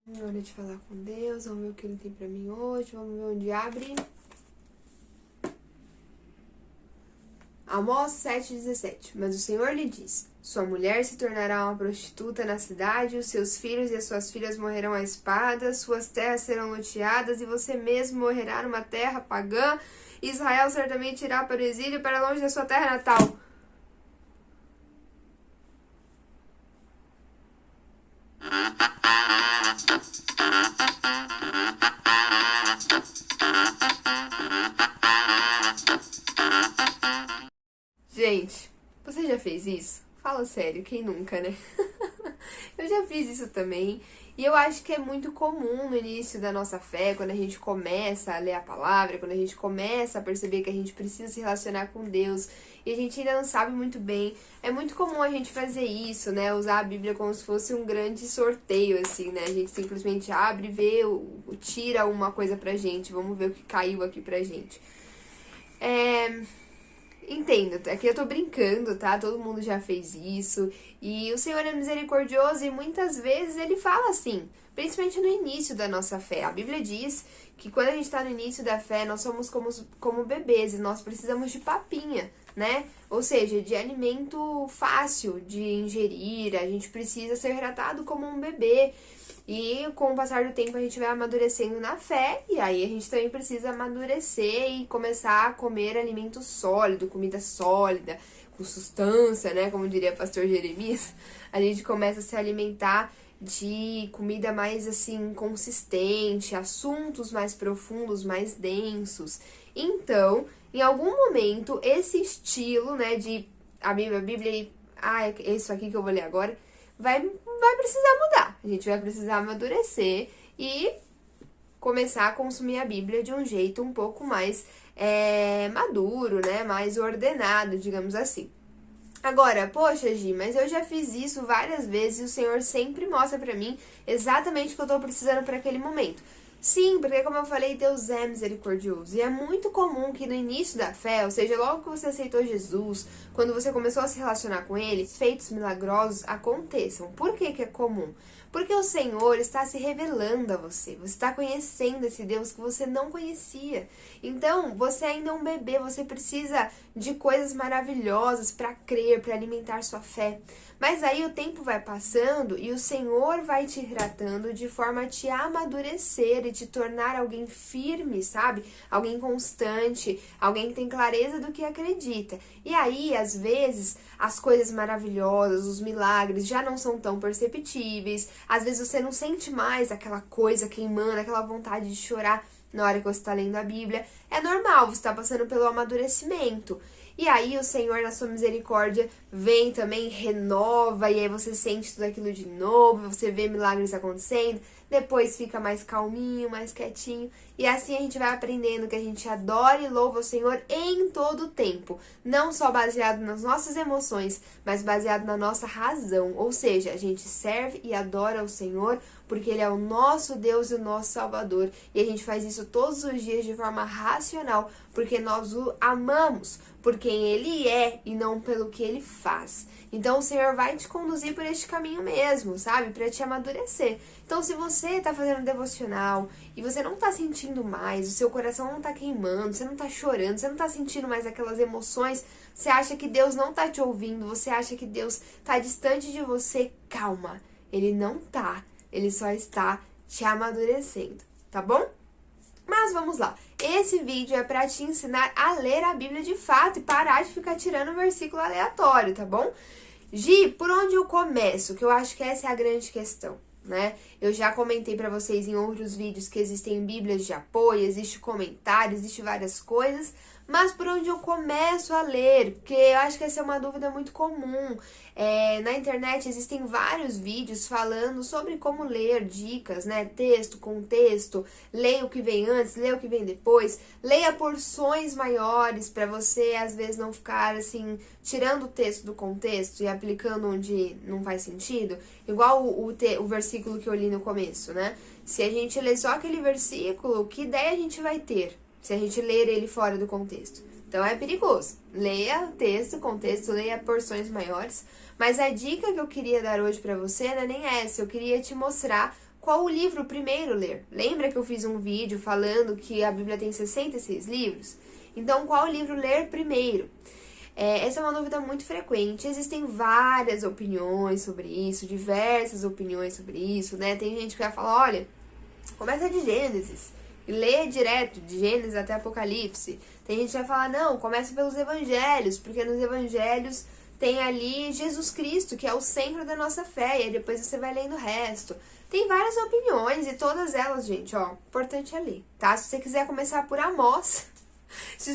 Hora de falar com Deus, vamos ver o que Ele tem pra mim hoje, vamos ver onde abre. Amós 7,17. Mas o Senhor lhe diz: sua mulher se tornará uma prostituta na cidade, os seus filhos e as suas filhas morrerão à espada, suas terras serão loteadas e você mesmo morrerá numa terra pagã. Israel certamente irá para o exílio, para longe da sua terra natal. Gente, você já fez isso? Fala sério, quem nunca, né? Eu já fiz isso também. E eu acho que é muito comum no início da nossa fé, quando a gente começa a ler a palavra, quando a gente começa a perceber que a gente precisa se relacionar com Deus e a gente ainda não sabe muito bem. É muito comum a gente fazer isso, né? Usar a Bíblia como se fosse um grande sorteio, assim, né? A gente simplesmente abre, vê, tira uma coisa pra gente, vamos ver o que caiu aqui pra gente. Entendo, aqui eu tô brincando, tá? Todo mundo já fez isso. E o Senhor é misericordioso e muitas vezes Ele fala assim, principalmente no início da nossa fé. A Bíblia diz que quando a gente tá no início da fé, nós somos como bebês e nós precisamos de papinha, né? Ou seja, de alimento fácil de ingerir, a gente precisa ser tratado como um bebê. E com o passar do tempo a gente vai amadurecendo na fé, e aí a gente também precisa amadurecer e começar a comer alimento sólido, comida sólida, com substância, né? Como diria o pastor Jeremias, a gente começa a se alimentar de comida mais assim consistente, assuntos mais profundos, mais densos. Então, em algum momento, esse estilo, né, de a Bíblia, é isso aqui que eu vou ler agora, vai precisar mudar. A gente vai precisar amadurecer e começar a consumir a Bíblia de um jeito um pouco mais maduro, né? Mais ordenado, digamos assim. Agora, poxa, Gi, mas eu já fiz isso várias vezes e o Senhor sempre mostra pra mim exatamente o que eu tô precisando para aquele momento. Sim, porque como eu falei, Deus é misericordioso. E é muito comum que no início da fé, ou seja, logo que você aceitou Jesus, quando você começou a se relacionar com Ele, feitos milagrosos aconteçam. Por que que é comum? Porque o Senhor está se revelando a você. Você está conhecendo esse Deus que você não conhecia. Então, você ainda é um bebê, você precisa de coisas maravilhosas para crer, para alimentar sua fé. Mas aí o tempo vai passando e o Senhor vai te tratando de forma a te amadurecer e te tornar alguém firme, sabe? Alguém constante, alguém que tem clareza do que acredita. E aí, às vezes, as coisas maravilhosas, os milagres já não são tão perceptíveis. Às vezes você não sente mais aquela coisa queimando, aquela vontade de chorar na hora que você está lendo a Bíblia. É normal, você está passando pelo amadurecimento. E aí o Senhor, na sua misericórdia, vem também, renova, e aí você sente tudo aquilo de novo, você vê milagres acontecendo, depois fica mais calminho, mais quietinho, e assim a gente vai aprendendo que a gente adora e louva o Senhor em todo o tempo, não só baseado nas nossas emoções, mas baseado na nossa razão, ou seja, a gente serve e adora o Senhor porque Ele é o nosso Deus e o nosso Salvador, e a gente faz isso todos os dias de forma racional, porque nós o amamos, por quem Ele é e não pelo que Ele faz. Então o Senhor vai te conduzir por este caminho mesmo, sabe? Para te amadurecer. Então se você tá fazendo devocional e você não tá sentindo mais, o seu coração não tá queimando, você não tá chorando, você não tá sentindo mais aquelas emoções, você acha que Deus não tá te ouvindo, você acha que Deus tá distante de você, calma. Ele não tá, Ele só está te amadurecendo, tá bom? Mas vamos lá, esse vídeo é para te ensinar a ler a Bíblia de fato e parar de ficar tirando versículo aleatório, tá bom? Gi, por onde eu começo? Que eu acho que essa é a grande questão, né? Eu já comentei para vocês em outros vídeos que existem bíblias de apoio, existe comentário, existe várias coisas, mas por onde eu começo a ler? Porque eu acho que essa é uma dúvida muito comum. Na internet existem vários vídeos falando sobre como ler, dicas, né? Texto, contexto, leia o que vem antes, leia o que vem depois, leia porções maiores para você às vezes não ficar assim, tirando o texto do contexto e aplicando onde não faz sentido, igual o versículo que eu li no começo, né? Se a gente ler só aquele versículo, que ideia a gente vai ter se a gente ler ele fora do contexto? Então é perigoso. Leia texto, contexto, leia porções maiores. Mas a dica que eu queria dar hoje pra você não é nem essa. Eu queria te mostrar qual o livro primeiro ler? Lembra que eu fiz um vídeo falando que a Bíblia tem 66 livros? Então, qual livro ler primeiro? Essa é uma dúvida muito frequente. Existem várias opiniões sobre isso, diversas opiniões sobre isso, né? Tem gente que vai falar, olha, começa de Gênesis e lê direto, de Gênesis até Apocalipse. Tem gente que vai falar, não, começa pelos evangelhos, porque nos evangelhos tem ali Jesus Cristo, que é o centro da nossa fé, e aí depois você vai lendo o resto. Tem várias opiniões, e todas elas, gente, ó, importante é ler, tá? Se você quiser começar por Amós, se o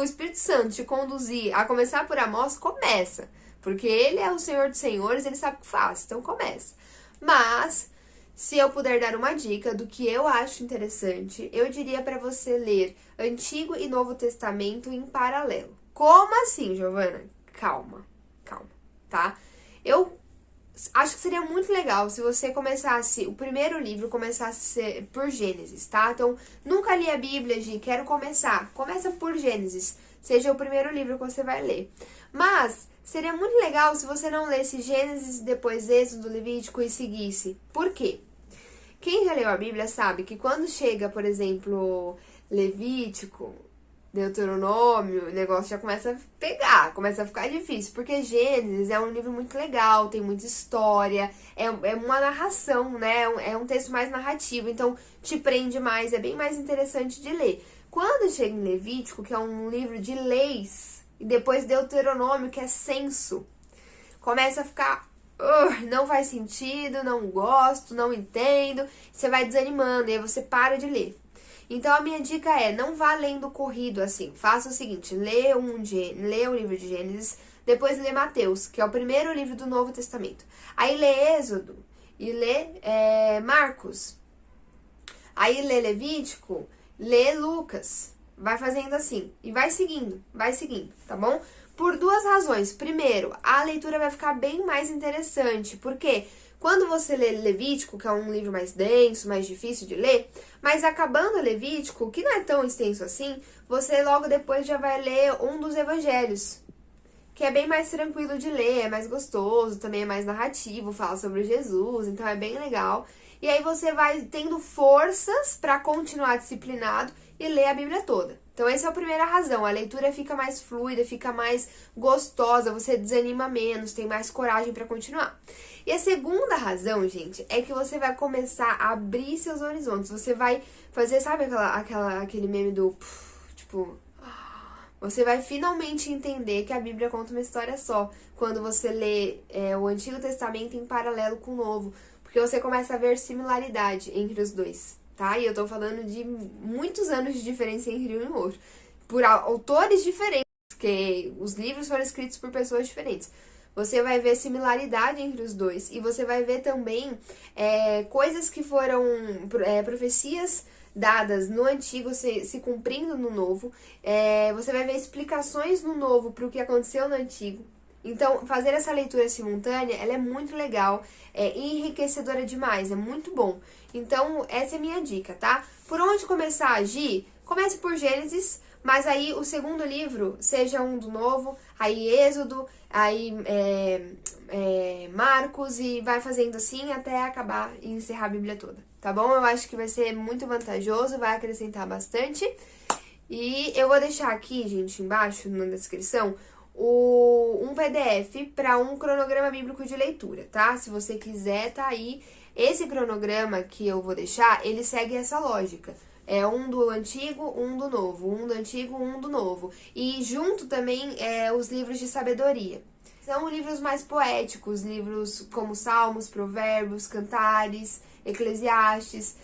Espírito Santo te conduzir a começar por Amós, começa. Porque ele é o Senhor dos Senhores, ele sabe o que faz, então começa. Mas, se eu puder dar uma dica do que eu acho interessante, eu diria para você ler Antigo e Novo Testamento em paralelo. Como assim, Giovana? Calma, tá? Eu acho que seria muito legal se você começasse, o primeiro livro começasse por Gênesis, tá? Então, nunca li a Bíblia, Gi, quero começar. Começa por Gênesis, seja o primeiro livro que você vai ler. Mas, seria muito legal se você não lesse Gênesis, depois Êxodo, Levítico e seguisse. Por quê? Quem já leu a Bíblia sabe que quando chega, por exemplo, Levítico, Deuteronômio, o negócio já começa a pegar, começa a ficar difícil, porque Gênesis é um livro muito legal, tem muita história, é uma narração, né? É um texto mais narrativo, então te prende mais, é bem mais interessante de ler. Quando chega em Levítico, que é um livro de leis, e depois Deuteronômio, que é censo, começa a ficar, não faz sentido, não gosto, não entendo, você vai desanimando, e aí você para de ler. Então, a minha dica é, não vá lendo corrido assim. Faça o seguinte, lê o livro de Gênesis, depois lê Mateus, que é o primeiro livro do Novo Testamento. Aí lê Êxodo e lê Marcos. Aí lê Levítico, lê Lucas. Vai fazendo assim e vai seguindo, tá bom? Por duas razões. Primeiro, a leitura vai ficar bem mais interessante, porque quando você lê Levítico, que é um livro mais denso, mais difícil de ler, mas acabando Levítico, que não é tão extenso assim, você logo depois já vai ler um dos evangelhos, que é bem mais tranquilo de ler, é mais gostoso, também é mais narrativo, fala sobre Jesus, então é bem legal. E aí você vai tendo forças para continuar disciplinado e ler a Bíblia toda. Então essa é a primeira razão, a leitura fica mais fluida, fica mais gostosa, você desanima menos, tem mais coragem para continuar. E a segunda razão, gente, é que você vai começar a abrir seus horizontes, você vai fazer, sabe aquele meme do, tipo, você vai finalmente entender que a Bíblia conta uma história só, quando você lê o Antigo Testamento em paralelo com o Novo, porque você começa a ver similaridade entre os dois. Tá? E eu tô falando de muitos anos de diferença entre um e outro. Por autores diferentes, que os livros foram escritos por pessoas diferentes. Você vai ver similaridade entre os dois. E você vai ver também coisas que foram profecias dadas no Antigo se cumprindo no Novo. Você vai ver explicações no Novo para o que aconteceu no Antigo. Então, fazer essa leitura simultânea, ela é muito legal, é enriquecedora demais, é muito bom. Então, essa é a minha dica, tá? Por onde começar a agir? Comece por Gênesis, mas aí o segundo livro seja um do Novo, aí Êxodo, aí Marcos, e vai fazendo assim até acabar e encerrar a Bíblia toda, tá bom? Eu acho que vai ser muito vantajoso, vai acrescentar bastante. E eu vou deixar aqui, gente, embaixo na descrição, um PDF para um cronograma bíblico de leitura, tá? Se você quiser, tá aí. Esse cronograma que eu vou deixar, ele segue essa lógica. É um do antigo, um do novo, um do antigo, um do novo. E junto também os livros de sabedoria. São livros mais poéticos, livros como Salmos, Provérbios, Cantares, Eclesiastes.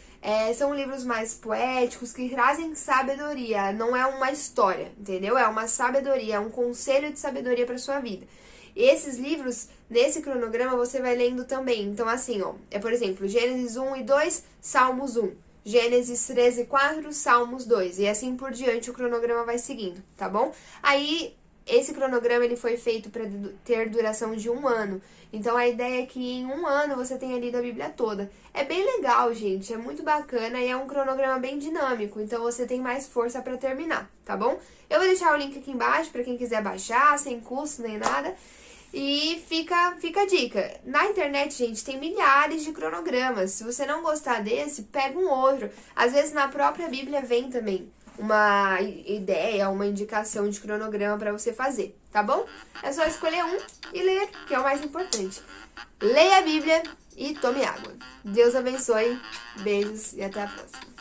São livros mais poéticos que trazem sabedoria, não é uma história, entendeu? É uma sabedoria, é um conselho de sabedoria para sua vida. Esses livros, nesse cronograma, você vai lendo também. Então, assim, ó, por exemplo, Gênesis 1 e 2, Salmos 1. Gênesis 13 e 4, Salmos 2. E assim por diante o cronograma vai seguindo, tá bom? Aí, esse cronograma ele foi feito para ter duração de 1 ano. Então, a ideia é que em 1 ano você tenha lido a Bíblia toda. É bem legal, gente. É muito bacana e é um cronograma bem dinâmico. Então, você tem mais força para terminar, tá bom? Eu vou deixar o link aqui embaixo para quem quiser baixar, sem custo nem nada. E fica a dica. Na internet, gente, tem milhares de cronogramas. Se você não gostar desse, pega um outro. Às vezes na própria Bíblia vem também uma ideia, uma indicação de cronograma para você fazer, tá bom? É só escolher um e ler, que é o mais importante. Leia a Bíblia e tome água. Deus abençoe. Beijos e até a próxima.